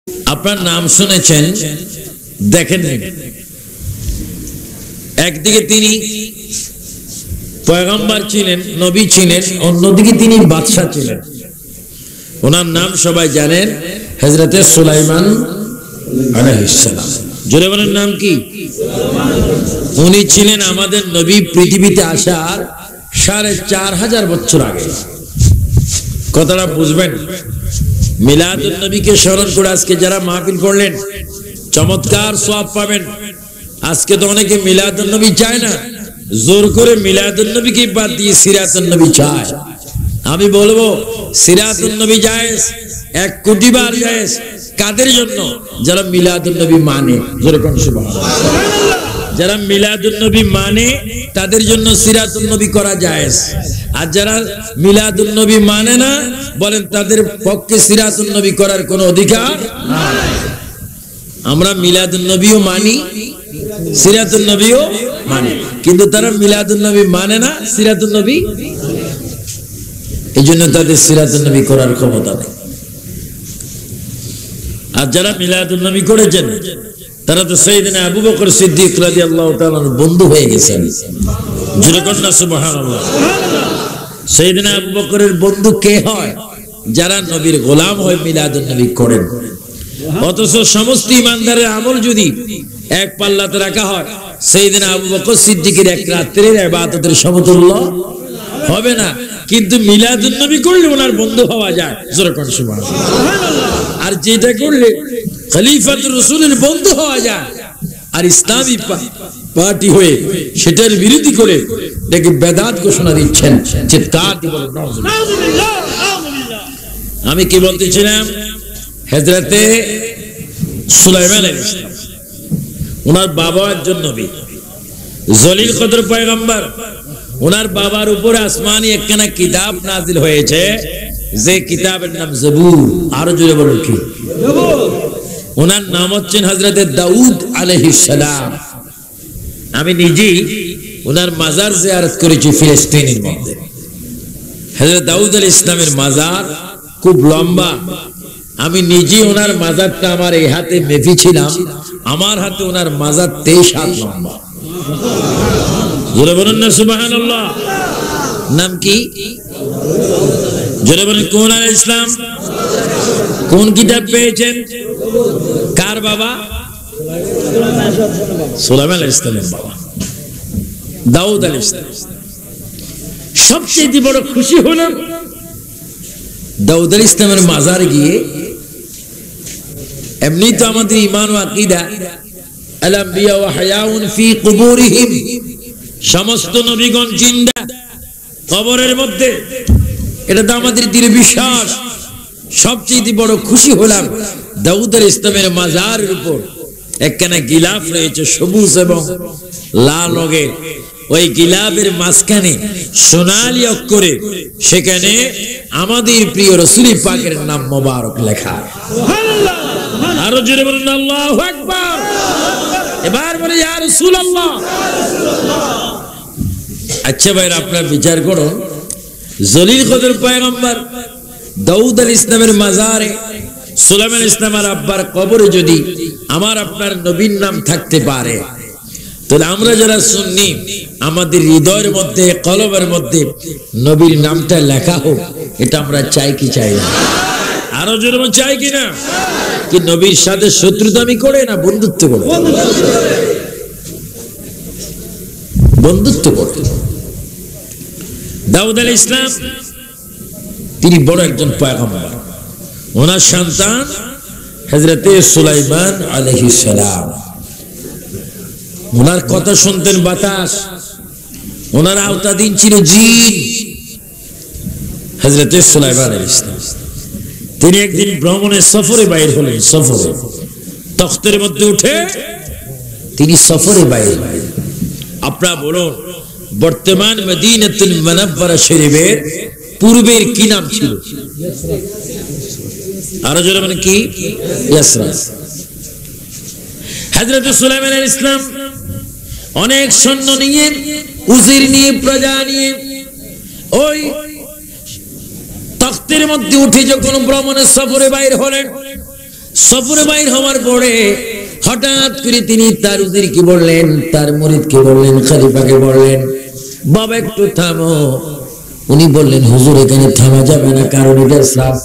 আপনার নাম শুনেছেন, দেখেন একদিকে তিনি পয়গম্বর ছিলেন, নবী ছিলেন, অন্যদিকে তিনি বাদশা ছিলেন। ওনার নাম সবাই জানেন, হযরতে সুলাইমান আলাইহিস সালাম। জোরে বলেন নাম কি? উনি ছিলেন আমাদের নবী পৃথিবীতে আসার ৪৫০০ বছর আগে। কথাটা বুঝবেন। মিলাদুন নবীকে স্মরণ করে আজকে যারা মাহফিল করলেন চমৎকার সওয়াব পাবেন। আজকে তো অনেকে মিলাদুন নবী চায় না, জোর করে মিলাদুন নবীকে বাদ দিয়ে সিরাতুন নবী চায়। আমি বলবো সিরাতুন নবী জায়েজ, ১ কোটি বার জায়েজ। কাদের জন্য? যারা মিলাদুন নবী মানে। জোরে কোন সুবহানাল্লাহ। যারা মিলাদুন নবী মানে তাদের জন্য সিরাতুন নবী করা জায়েজ। আর যারা মিলাদুন নবী মানে না, বলেন তাদের পক্ষে সিরাতুন নবী করার কোনো অধিকার নাই। আমরা মিলাদুন নবীও মানি, সিরাতুন নবীও মানি, কিন্তু তারা মিলাদুন নবী মানে না, সিরাতুন নবী, এই জন্য তাদের সিরাতুন নবী করার ক্ষমতা নেই। আর যারা মিলাদুন নবী করেছেন তারা তো সাইয়েদনা আবু বকর সিদ্দিক রাদিয়াল্লাহু তাআলার বন্ধু হয়ে গেছেন। জোরে কোন না সুবহানাল্লাহ। সাইয়েদনা আবু বকরের বন্ধু কে হয়? যারা নবীর গোলাম হয়ে মিলাদুন নবী করেন। অথচ সমস্ত ইমানদারের আমল যদি এক পাল্লাতে রাখা হয়, সাইয়েদনা আবু বকর সিদ্দিকের এক রাতের ইবাদতের সমতুল্য হবে না। কিন্তু মিলাদুন নবী করলে ওনার বন্ধু হওয়া যায়। জোরে কোন সুবহানাল্লাহ। আর যেটা করলে খলিফাতুর রাসূলের বন্ধু হওয়া যায়, আর ইসলামী পার্টি হয়ে সেটার বিরোধী করে দেখে বেদাত ঘোষণা দিচ্ছেন। চিৎকার দিয়ে বলেন নাউযুবিল্লাহ। আমি কি বলতেছিলাম? হযরতে সুলাইমান আলাইহিস সালাম, ওনার বাবা একজন নবী, জলিল কদর পয়গম্বর। ওনার বাবার উপরে আসমানি একখানা কিতাব নাজিল হয়েছে, যে কিতাবের নাম জবুর। আরো জোরে বলেন কি? ওনার নাম হচ্ছেন হযরতে দাউদ আলাইহিস সালাম। আমি নিজেই ওনার মাজার জিয়ারত করেছি ফিলিস্তিনের মধ্যে। হযরত দাউদ আলাইহিস সালামের মাজার খুব লম্বা। আমি নিজেই ওনার মাজারটা আমার এই হাতে মেপেছিলাম, আমার হাতে ওনার মাজার 23 হাত লম্বা। জোরে বলেন না সুবহানাল্লাহ। নাম কি? জোরে বলেন কোন আলাইহিস সালাম? কোন কিতাব পেয়েছেন? কার বাবা? সুলাইমান আলাইহিস সালামের বাবা দাউদ আলাইহিস সালাম। সবচেয়ে বড় খুশি হলাম দাউদ আলাইহিস সালামের মাজারে গিয়ে। এমনি তো আমাদের ঈমান ও আকীদা আল আম্বিয়া ওয়া হায়াউন ফি কুবুরিহিম, সমস্ত নবীগণ জিন্দা কবরের মধ্যে, এটা তো আমাদের দৃঢ় বিশ্বাস। সবচেয়ে বড় খুশি হলাম দাউদ আলাইহিস সালামের মাজারের উপর একখানা গিলাফ রয়েছে, সবুজ এবং লাল রঙের। ওই গিলাফের মাঝখানে সোনালী অক্ষরে সেখানে আমাদের প্রিয় রাসূল পাকের নাম মোবারক লেখা। সুবহানাল্লাহ। আরো জোরে বলুন আল্লাহু আকবার। এবার বলে ইয়া রাসূলুল্লাহ। আচ্ছা ভাইরা, আপনারা বিচার করুন, জলিল কদর পয়গম্বর দাউদ আলাইহিস সালামের মাজারে সুলাইমান আলাইহিস সালামের আব্বার কবরে যদি আমার আপনার নবীর নাম থাকতে পারে, তাহলে আমরা যারা সুন্নি, আমাদের হৃদয়ের মধ্যে, কলবের মধ্যে নবীর নামটা লেখা হোক, এটা আমরা চাই কি চাই না? আরো জোরে চাই কি না? কি নবীর সাথে শত্রুতামি করে না বন্ধুত্ব করে? বন্ধুত্ব করতে। দাউদ আলাইহিস সালাম তিনি বড় একজন পয়গম্বর। ওনার সন্তান হযরতে সুলাইমান আলাইহিস সালাম। ওনার কথা শুনতেন বাতাস, ওনার আওতাধীন ছিল জিন। হযরতে সুলাইমান আলাইহিস সালাম তিনি একদিন ভ্রমণের সফরে বাইর হলেন। সফরে তখতের মধ্যে উঠে তিনি সফরে বাইর হলেন। আপনারা বলুন, বর্তমান মদিনাতুল মুনাওয়ারা শরীফের পূর্বের কি নাম ছিল? আরো জোরে মানে কি? ইয়াসরা। হযরত সুলাইমান আলাইহিস সালাম অনেক সৈন্য নিয়ে, উজির নিয়ে, প্রজা নিয়ে ওই তখতের মধ্যে উঠে যখন ভ্রমণের সফরে বাইর হলেন, সফরে বাইর হওয়ার পরে হঠাৎ করে তিনি তার উজিরকে বললেন, তার মুরিদকে বললেন, খলিফাকে বললেন, বাবা একটু থামো। উনি বললেন, হুজুর এখানে থামা যাবে না, কারণ এটা সাফ,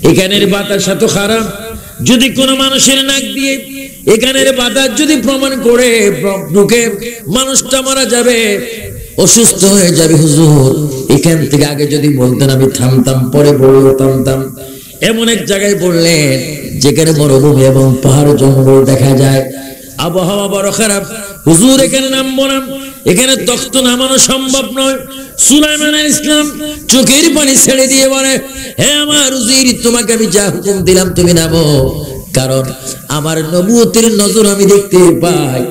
এখানের বাতাস এত খারাপ, যদি কোনো মানুষের নাক দিয়ে এখানের বাতাস যদি প্রমাণ করে ঢুকে মানুষটা মারা যাবে, অসুস্থ হয়ে যাবে। হুজুর এখান থেকে আগে যদি বলতেন আমি থামতাম, পরে বললেও থামতাম। এমন এক জায়গায় বললেন যেখানে মরুভূমি এবং পাহাড় জঙ্গল দেখা যায়, আবহাওয়া বড় খারাপ। হুজুর এখানে নামবো না, এখানে তখ্ত নামানো সম্ভব নয়। সুলাইমান আলাইহিস সালাম চোখের পানি ছেড়ে দিয়ে বলে, হে আমার উজির, তোমাকে আমি যা হুকুম দিলাম তুমি নামো, কারণ আমার নবুয়তের নজর আমি দেখতে পাই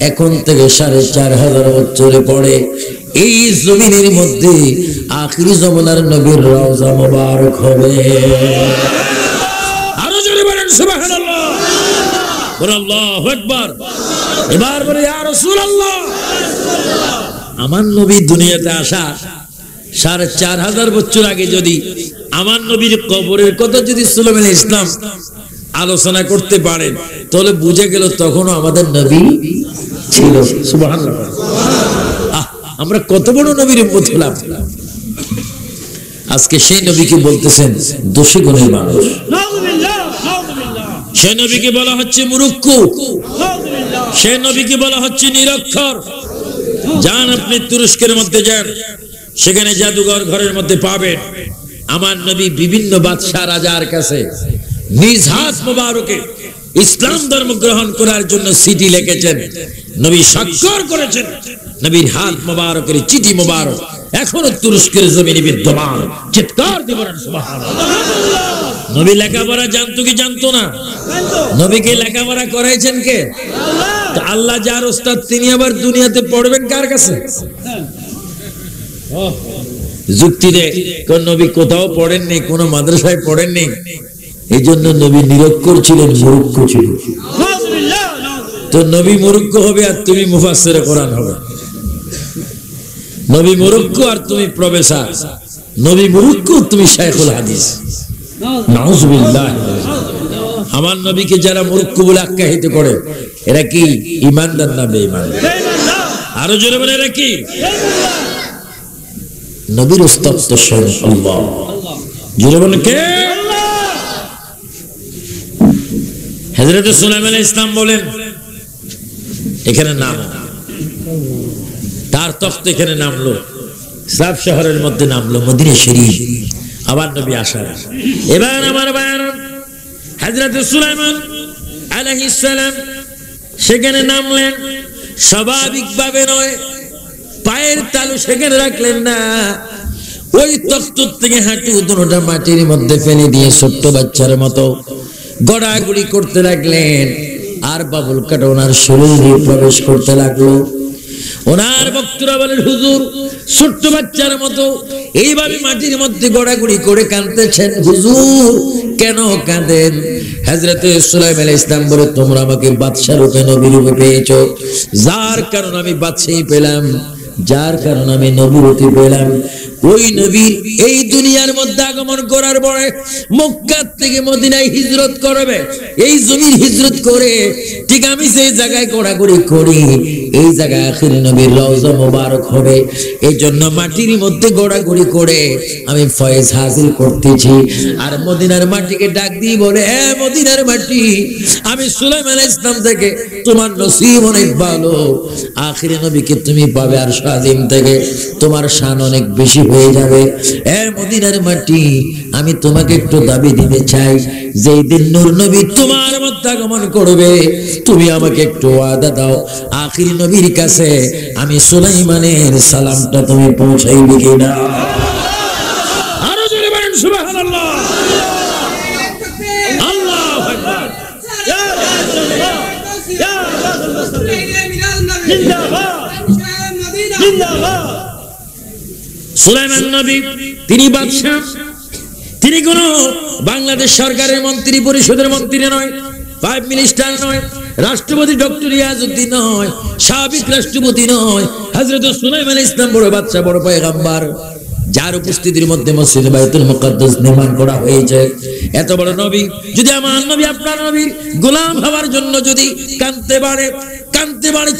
এখন থেকে ৪৫০০ বছরে পরে এই জমিনের মধ্যে আখিরি জমানার নবীর রওজা মোবারক হবে। আরো জোরে বলেন সুবহানাল্লাহ, বলেন আল্লাহু আকবার। এবার বলে ইয়া রাসূলুল্লাহ, আমার নবী দুনিয়াতে আসা ৪৫০০ বছর আগে যদি আমার নবীর কবরের কথা যদি সুলাইমান আলাইহিস সালাম আলোচনা করতে পারেন, তাহলে বুঝে গেল তখনও আমাদের নবী ছিল। সুবহানাল্লাহ, আমরা কত বড় নবীর উম্মত হলাম। আজকে সেই নবীকে বলতেছেন দোষী গুণের মানুষ, সেই নবীকে বলা হচ্ছে মূর্খ, সেই নবীকে বলা হচ্ছে নিরক্ষর। যান আপনি তুরস্কের মধ্যে যান, সেখানে জাদুঘর ঘরের মধ্যে পাবেন আমার নবী বিভিন্ন বাদশাহ রাজার কাছে নিজ হাত মোবারকে ইসলাম ধর্ম গ্রহণ করার জন্য চিঠি লিখেছেন, নবী স্বাক্ষর করেছেন। নবীর হাত মোবারকের চিঠি মোবারক এখনো তুরস্কের জমিনে বিদ্যমান। চিৎকার দিয়ে বলেন সুবহানাল্লাহ। নবী লেখাপড়া জানতো কি জানতো না? নবীকে লেখাপড়া করাইছেন কে? আল্লাহ যার ওস্তাদ, তিনি আবার দুনিয়াতে পড়বেন কার কাছে? যুক্তি দে, কোন নবী কোথাও পড়েননি, কোন মাদ্রাসায় পড়েননি, এই জন্য নবী নিরক্ষর ছিলেন, মূর্খ ছিলেন। তো নবী মূর্খ হবে আর তুমি মুফাসসিরে কোরআন হবে। নবী মূর্খ আর তুমি প্রফেসর, নবী মূর্খ তুমি শাইখুল হাদিস। নাউজুবিল্লাহ। আমার নবীকে যারা মূর্খ বলে আখ্যায়িত করে, এরা কি ঈমানদার না বেঈমান? আরো জোরে বলে এরা কি? নবীর উস্তাদ তো স্বয়ং আল্লাহ। জোরে বলেন কে? হযরত সুলাইমান আলাইহিস সালাম বলেন এখানে নাম, তার তখ্ত এখানে নামলো, সাফ শহরের মধ্যে নামলো, মদিনা শরীফ। আবার নবী আসার এবার আমার বায়ান, হযরত সুলাইমান আলাইহিস সালাম সেখানে নামলেন, স্বাভাবিকভাবে নয়, পায়ের তালু সেখানে রাখলেন না, ওই তখ্ত থেকে হাঁটু দুটোটা মাটির মধ্যে ফেলে দিয়ে ছোট্ট বাচ্চার মতো গড়াগড়ি করতে লাগলেন। আর বাবুল কাটা ওনার শরীরে প্রবেশ করতে লাগলো। ওনার ভক্তরা বলেন, হুজুর ছোট্ট বাচ্চার মতো এইভাবে মাটির মধ্যে গড়াগড়ি করে কাঁদতেছেন, হুজুর কেন কাঁদেন? হযরত সুলাইমান আলাইহিস সালাম বলে, তোমরা আমাকে বাদশা রূপে নবী রূপে পেয়েছো, যার কারণ আমি বাদশাহী পেলাম, যার কারণ আমি নবুয়তি পেলাম। ওই নবী এই দুনিয়ার মধ্যে আগমন করার পরে মক্কা থেকে মদিনায় হিজরত করবে। এই জমির হিজরত করে ঠিক আমি সেই জায়গায় ঘোরাঘুরি করি, এই জায়গায় আখিরি নবীর রওজা মোবারক হবে। এই জন্য মাটির মধ্যে ঘোরাঘুরি করে আমি ফয়েজ হাসিল করতেছি। আর মদিনার মাটিকে ডাক দিয়ে বলে, এ মদিনার মাটি, আমি সুলাইমান আলাইহিস সালাম থেকে তোমার নসিব অনেক ভালো, আখিরি নবীকে তুমি পাবে আর শাজিম থেকে তোমার শান অনেক বেশি হয়ে যাবে। এ মদিনার মাটি, আমি তোমাকে একটু দাবি দিতে চাই, যেই দিন নূর নবী তোমার মধ্যে আগমন করবে, তুমি আমাকে একটু ওয়াদা দাও, আখিরি নবীর কাছে আমি সুলাইমানের সালামটা তুমি পৌঁছাইবে কিনা? আরো জোরে বলেন সুবহানাল্লাহ, আল্লাহু আকবার। ইয়া রাসূলুল্লাহ, ইয়া রাসূলুল্লাহ, জিন্দাবাদ, জিন্দাবাদ। সুলাইমান নবী তিনি বাদশা, তিনি কোন বাংলাদেশ সরকারের মন্ত্রী পরিষদের মন্ত্রী নয়, প্রাইম মিনিস্টার নয়, রাষ্ট্রপতি ডক্টর ইয়াজউদ্দিন নয়, সাবেক রাষ্ট্রপতি নয়। হযরত সুলাইমান আলাইহিস সালাম বড় বাদশা, বড় পয়গম্বর, যার উপস্থিতির মধ্যে মসজিদ বাইতুল মুকাদ্দাস নির্মাণ করা হয়েছে। এত বড় নবী যদি আমার নবী আপনার নবীর গোলাম হওয়ার জন্য যদি কাঁদতে পারে,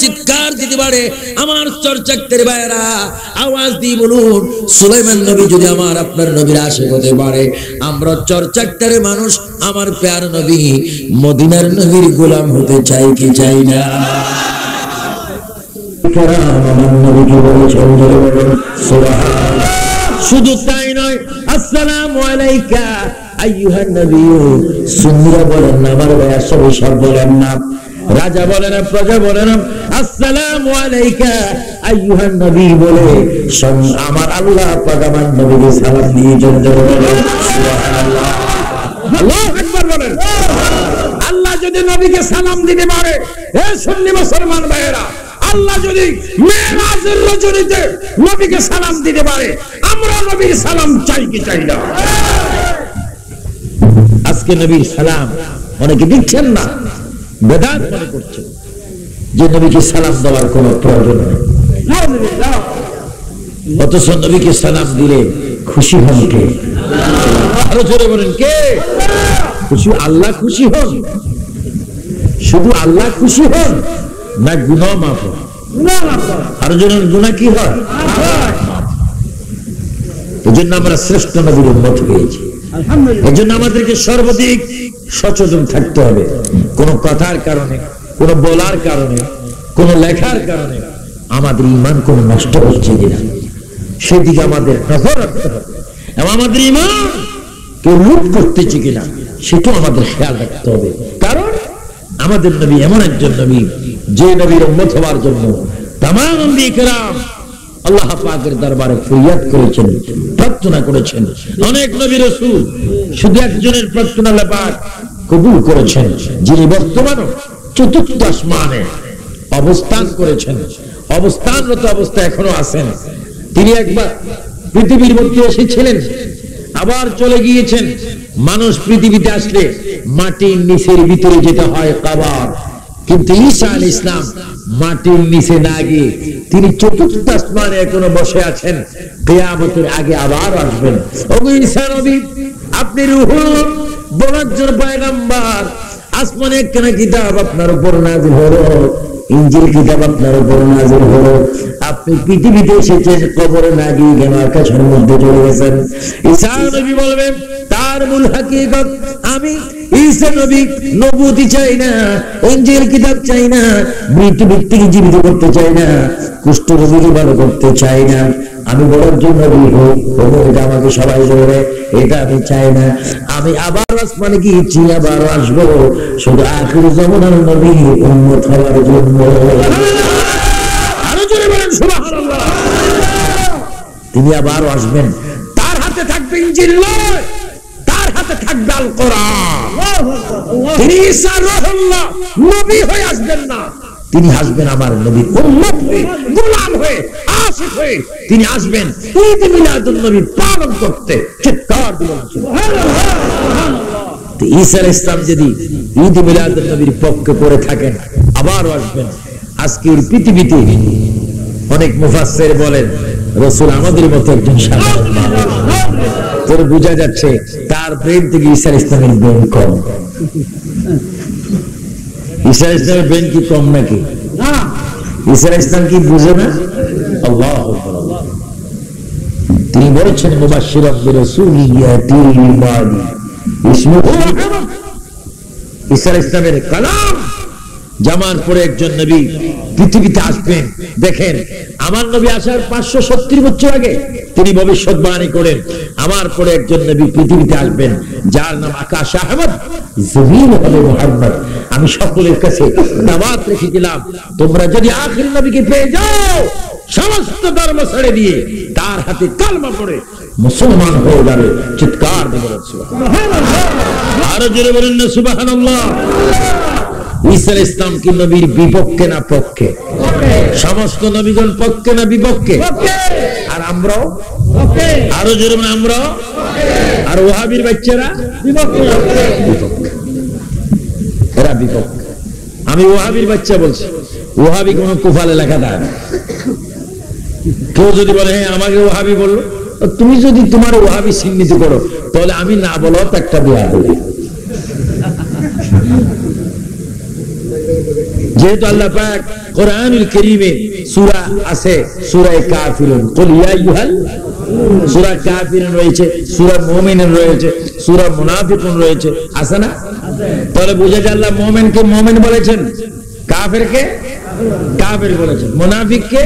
চিৎকার দিতে পারে, আমার চর্চাক্তের ভাইরা আওয়াজ দিয়ে বলুন, সুলাইমান নবী যদি আমার আপনার নবীর আশিক হতে পারে, আমরা চর্চাক্তের মানুষ আমার প্যার নবী মদিনার নবীর গোলাম হতে চাই কি চাই না? শুধু তাই নয়, আসসালামু আলাইকা আইয়ুহান নবী, সুন্নিরা বলেন না, আমার ভাই আসলে সব বলেন না, রাজা বলে না, প্রজা বলে না, আসসালামু আলাইকা আইয়ুহান নবী বলে আমার আল্লাহ পাক আমার নবীকে সালাম দিয়ে জন্য বলেন সুবহানাল্লাহ, আল্লাহু আকবার বলেন। আল্লাহ যদি নবীকে সালাম দিতে পারে, হে সুন্নি মুসলমান ভাইয়েরা, আল্লাহ যদি মেরাজের রজনীতে নবীকে সালাম দিতে পারে, আমরা নবীর সালাম চাই কি চাই না? আজকে নবীর সালাম অনেকে দিচ্ছেন না, বেদাত মনে করছেন যে নবীকে সালাম দেওয়ার কোনো প্রয়োজন নেই। অথচ নবীকে সালাম দিলে খুশি হন কে? আরো জোরে বলেন কে? খুশি আল্লাহ খুশি হন? শুধু আল্লাহ খুশি হন না গুনাহ মাফ হয়? আরো জোরে গুনাহ কি হয়? এজন্য আমরা শ্রেষ্ঠ নবীর উম্মত হয়েছি। এজন্য আমাদেরকে সর্বাধিক সচেতন থাকতে হবে। কোন কথার কারণে, কোন বলার কারণে, কোন লেখার কারণে আমাদের ঈমান কোন নষ্ট হচ্ছে কিনা সেদিকে আমাদের নজর রাখতে হবে, এবং আমাদের ঈমান কেউ লুট করতেছে কিনা সেটাও আমাদের খেয়াল রাখতে হবে। কারণ আমাদের নবী এমন একজন নবী, যে নবীর উম্মত হওয়ার জন্য তামাম আম্বিয়া কেরাম আল্লাহ পাকের দরবারে ফরিয়াদ করেছেন, প্রার্থনা করেছেন। অনেক নবী রাসূল শুধু একজনের প্রার্থনা আল্লাহ পাক কবুল করেছেন, যিনি বর্তমানে চতুর্থ আসমানে অবস্থান করেছেন, অবস্থানরত অবস্থায় এখনো আছেন। তিনি একবার পৃথিবীর মধ্যে এসেছিলেন, আবার চলে গিয়েছেন। মানুষ পৃথিবীতে আসলে মাটির নিচের ভিতরে যেতে হয় কবর, কিন্তু ঈসা আলাইহিস সালাম মাটির নিচে না গিয়ে তিনি চতুর্থ আসমানে এখনো বসে আছেন। কিয়ামতের আগে আবার আসবেন। ওগো ঈসা নবী, আপনি রূহুল বলাজ্জর পয়গম্বর, আসমানে একখানা কিতাব আপনার উপর নাযিল হলো, ইনজিল কিতাব আপনার উপর নাযিল হলো। আপনি পৃথিবীতে এসেছেন, কবরে না গিয়ে কেন আকাশের মধ্যে চলে গেছেন? ঈসা নবী বলবেন, তার মূল হাকিকত, আমি ঈসা নবী নবুয়তি চাই না, ইনজিল কিতাব চাই না, মৃত ব্যক্তিকে জীবিত করতে চাই না, কুষ্ঠ রোগীকে ভালো করতে চাই না, আমি বলার জন্য নবী হই, এটা আমাকে সবাই বলে, এটা আমি চাই না। আমি আবার আসমানে গিয়েছি, আবার আসবো শুধু আখির জামানার নবী উম্মত হওয়ার জন্য। আরো জোরে বলেন সুবহানাল্লাহ। তিনি আবার আসবেন, তার হাতে থাকবে ইনজিল নয়, তার হাতে থাকবে আল কোরআন। তিনি ঈসা রূহুল্লাহ নবী হয়ে আসবেন না, তিনি আসবেন আমার নবীর উম্মত হয়ে, গোলাম হয়ে, আশিক হয়ে। তিনি আসবেন ঈদ মিলাদুন নবী পালন করতে। চিৎকার দিবেন সুবহানাল্লাহ। তো ঈসা আলাইহিস সালাম যদি ঈদ মিলাদুন নবীর পক্ষে করে থাকেন, আবারও আসবেন। আজকের পৃথিবীতে অনেক মুফাসসির বলেন রাসূল আমাদের মতো একজন সাধারণ মানুষ, তোর বোঝা যাচ্ছে তার ব্রেন থেকে ঈসা আলাইহিস সালামের ব্রেন কম। ঈসা আলাইহিস সালামের ব্রেন কি কম নাকি? না। ঈসা আলাইহিস সালাম কি বুঝে না? আল্লাহু আকবার। তিনি বলেছেন, মুবাশশিরাম বিরাসূলিন ইয়াতি মিন বাদি ইসমুহু আহমদ। ঈসা আলাইহিস সালামের কালাম জামার পরে একজন নবী পৃথিবীতে আসবেন। দেখেন, আমার নবী আসার 570 বছর আগে তিনি ভবিষ্যৎবাণী করেন, আমার পরে একজন নবী পৃথিবীতে আসবেন যার নাম আকাশ আহমদ, জমিন হবে মুহাম্মদ। আমি সকলের কাছে দাওয়াত রেখে দিলাম, তোমরা যদি আখির নবীকে পেয়ে যাও, সমস্ত ধর্ম ছেড়ে দিয়ে তার হাতে কালমা পড়ে মুসলমান হয়ে যাবে। চিৎকার দিয়ে বলেন সুবহানাল্লাহ। আরো জোরে বলেন না সুবহানাল্লাহ। ঈসা আলাইহিস সালাম কি নবীর বিপক্ষে না পক্ষে? সমস্ত নবীগণ পক্ষে না বিপক্ষে? আর আমরাও পক্ষে। আরো জোরে বলেন আমরাও। আর ওয়াহাবির বাচ্চারা বিপক্ষে। এরা বিপক্ষে। আমি ওয়াহাবির বাচ্চা বলছি, ওয়াহাবি কোন কুফালে লেখা দেয় না। কেউ যদি বলে হ্যাঁ আমাকে ওয়াহাবি বললো, তুমি যদি তোমার ওয়াহাবি চিহ্নিত করো তাহলে আমি না বলো তো একটা বিয়া দেব। যেহেতু আল্লাহ পাক কোরআনুল কারীমে সূরা আছে সূরা কাফিরুন, কুল ইয়া আইয়ুহাল, সূরা কাফিরুন রয়েছে, সূরা মুমিনুন রয়েছে, সূরা মুনাফিকুন রয়েছে, আছে না? তাহলে বুঝা যায় আল্লাহ মুমিনকে মুমিন বলেছেন, কাফেরকে কাফের বলেছেন, মুনাফিককে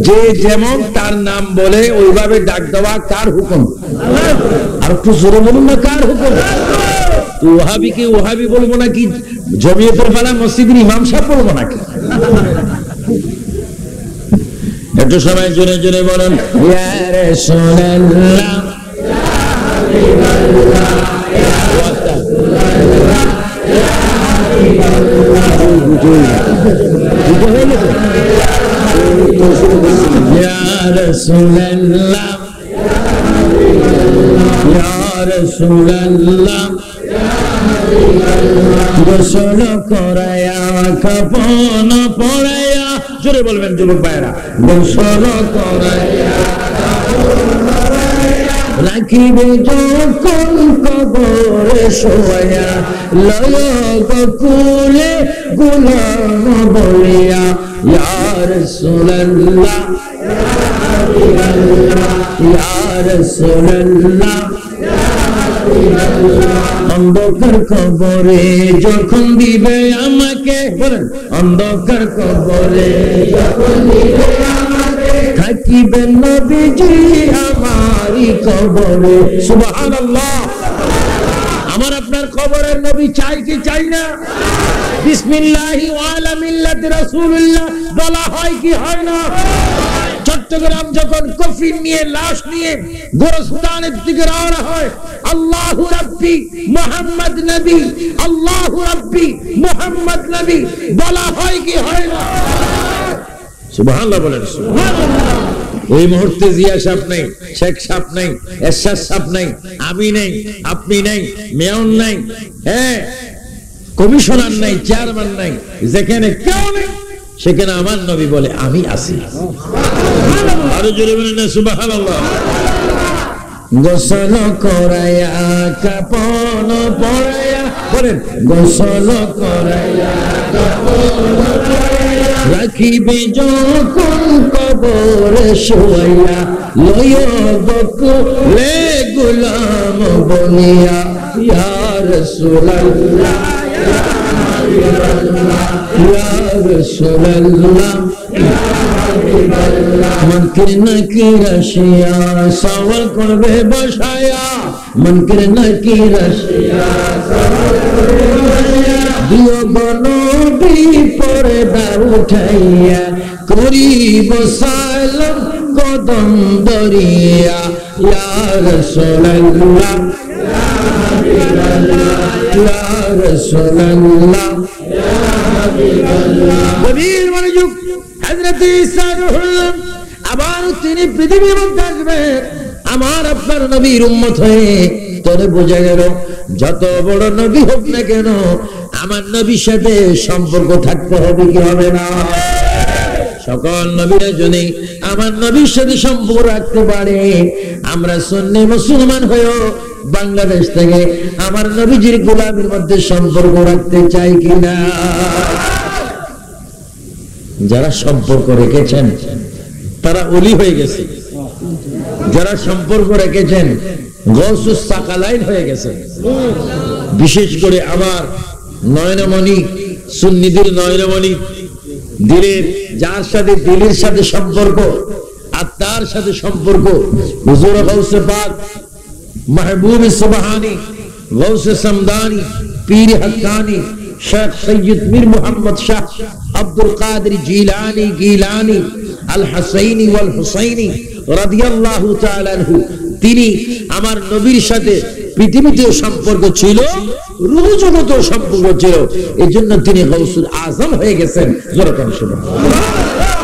যে যেমন তার নাম বলে ওইভাবে ডাক দেওয়া কার হুকুম? আর একটু জোরে বলুন না, কার হুকুম? ওয়াহাবিকে ওয়াহাবি বলবো নাকি জমিয়তুল ফালাহ মসজিদের ইমাম সাহেব বলবো নাকি? একটু সময় জোরে জোরে বলেন ইয়া রাসূলুল্লাহ, ইয়া রাসূলুল্লাহ, ইয়া রাসূলুল্লাহ, গোসল করায়া কাফন পরায়া, জোরে বলবেন যুবক ভাইরা, গোসল করায়া রাখিবে যখন কবরে শোয়া, লয় বকুলে গোলাম বলিয়া, ইয়া রাসূলুল্লাহ, ইয়া রাসূলুল্লাহ, অন্ধকার কবরে যখন দিবে আমাকে, বলেন অন্ধকার কবরে যখন দিবে আমাকে, থাকিবেন নবীজি আমারই কবরে। সুবহানাল্লাহ। আমার আপনার কবরের নবী চাই কি চাই না? বিসমিল্লাহি ওয়া আলা মিল্লাতি রাসূলুল্লাহ বলা হয় কি হয় না? চট্টগ্রাম যখন কফিন নিয়ে লাশ নিয়ে গোরস্তানের দিকে রওনা হয়, আল্লাহু রাব্বি মুহাম্মদ নবী, আল্লাহু রাব্বি মুহাম্মদ নবী বলা হয় কি হয় না? সুবহানাল্লাহ বলেন সুবহানাল্লাহ। ওই মুহূর্তে জিয়া সাহেব নেই, শেখ সাহেব নেই, এরশাদ সাহেব নেই, আমি নেই, আপনি নেই, মেয়র নেই, হ্যাঁ কমিশনার নেই, চেয়ারম্যান নেই, যেখানে কেউ নেই সেখানে আমার নবী বলে আমি আছি। আরো জোরে বলেন না সুবহানাল্লাহ। গোসল করায়া কাফন পরায়া, বলেন গোসল করায়া কাফন পরায়া, রাখিবে যখন কবরে শোয়া, লয় বকুলে গোলাম বলিয়া, ইয়া রাসূলুল্লাহ, ইয়া রাসূলুল্লাহ, মনকে নাকি রাশিয়া সওয়াল করবে বসায়া, মনকে নাকি রাশিয়া সওয়াল করবে বসায়া, দিও বনবী পর্দা উঠাইয়া, করিব সালাম কদম দরিয়া, ইয়া রাসূলুল্লাহ, ইয়া রাসূলুল্লাহ, গভীর মনোযোগ। হযরত ঈসা রূহুল্লাহ আবার তিনি পৃথিবীর মধ্যে আসবেন আমার আপনার নবীর উম্মত হয়ে। তোরে বোঝা গেল যত বড় নবী হোক না কেন আমার নবীর সাথে সম্পর্ক থাকতে হবে কি হবে না? সকল নবীরা যদি আমার নবীর সাথে সম্পর্ক রাখতে পারে, আমরা সুন্নি মুসলমান হয়েও বাংলাদেশ থেকে আমার নবীজির গোলামের মধ্যে সম্পর্ক রাখতে চাই কিনা? যারা সম্পর্ক রেখেছেন তারা ওলি হয়ে গেছে, যারা সম্পর্ক রেখেছেন গৌসুস সাকালাইন হয়ে গেছে। বিশেষ করে আমার নয়নমণি, সুন্নিদের নয়নমণি, দিলের যার সাথে দিলের সাথে সম্পর্ক, আত্মার সাথে সম্পর্ক, হুজুর গৌসে পাক महबूब सुबहानी, गौसे समदानी, पीर हक्कानी, शेख सैयद मीर मोहम्मद शाह अब्दुल कादिर जीलानी गीलानी अल हसैनी वल हुसैनी রাদিয়াল্লাহু তাআলা আনহু, তিনি আমার নবীর সাথে পৃথিবীতেও সম্পর্ক ছিল, রূহ জগতেও সম্পর্ক ছিল, এজন্য তিনি গৌসুল আজম হয়ে গেছেন। জোরে বলুন সুবহানাল্লাহ।